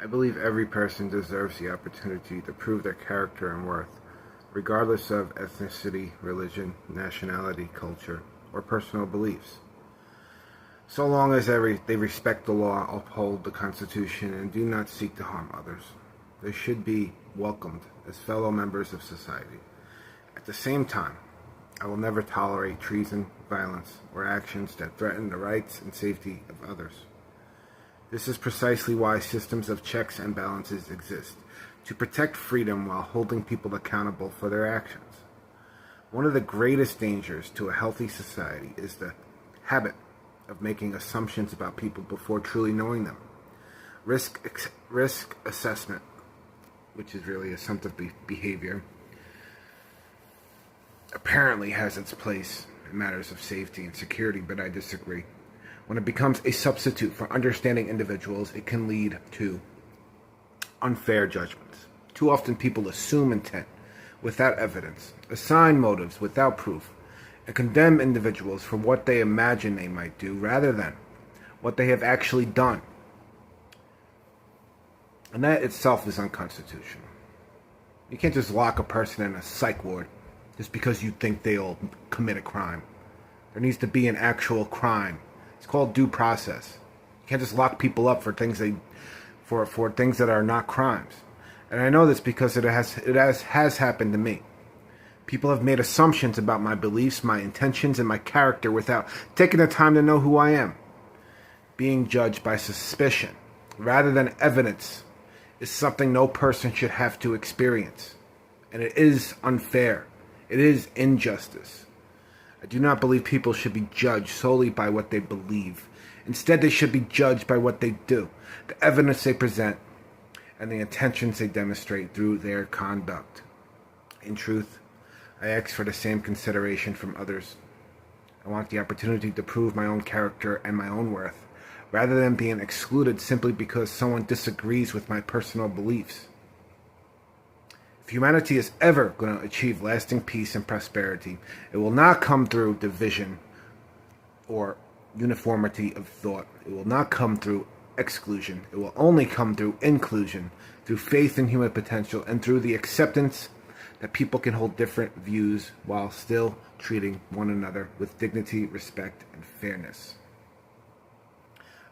I believe every person deserves the opportunity to prove their character and worth, regardless of ethnicity, religion, nationality, culture, or personal beliefs. So long as they respect the law, uphold the Constitution, and do not seek to harm others, they should be welcomed as fellow members of society. At the same time, I will never tolerate treason, violence, or actions that threaten the rights and safety of others. This is precisely why systems of checks and balances exist, to protect freedom while holding people accountable for their actions. One of the greatest dangers to a healthy society is the habit of making assumptions about people before truly knowing them. Risk assessment, which is really assumptive behavior, apparently has its place in matters of safety and security, but I disagree. When it becomes a substitute for understanding individuals, it can lead to unfair judgments. Too often people assume intent without evidence, assign motives without proof, and condemn individuals for what they imagine they might do rather than what they have actually done. And that itself is unconstitutional. You can't just lock a person in a psych ward just because you think they'll commit a crime. There needs to be an actual crime. It's called due process. You can't just lock people up for things for things that are not crimes. And I know this because it has happened to me. People have made assumptions about my beliefs, my intentions, and my character without taking the time to know who I am. Being judged by suspicion rather than evidence is something no person should have to experience. And it is unfair. It is injustice. I do not believe people should be judged solely by what they believe. Instead, they should be judged by what they do, the evidence they present, and the intentions they demonstrate through their conduct. In truth, I ask for the same consideration from others. I want the opportunity to prove my own character and my own worth, rather than being excluded simply because someone disagrees with my personal beliefs. If humanity is ever going to achieve lasting peace and prosperity, it will not come through division or uniformity of thought. It will not come through exclusion. It will only come through inclusion, through faith in human potential, and through the acceptance that people can hold different views while still treating one another with dignity, respect, and fairness.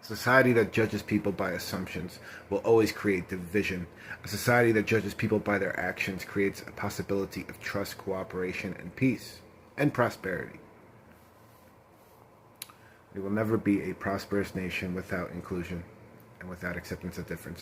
A society that judges people by assumptions will always create division. A society that judges people by their actions creates a possibility of trust, cooperation, and peace, and prosperity. We will never be a prosperous nation without inclusion and without acceptance of difference.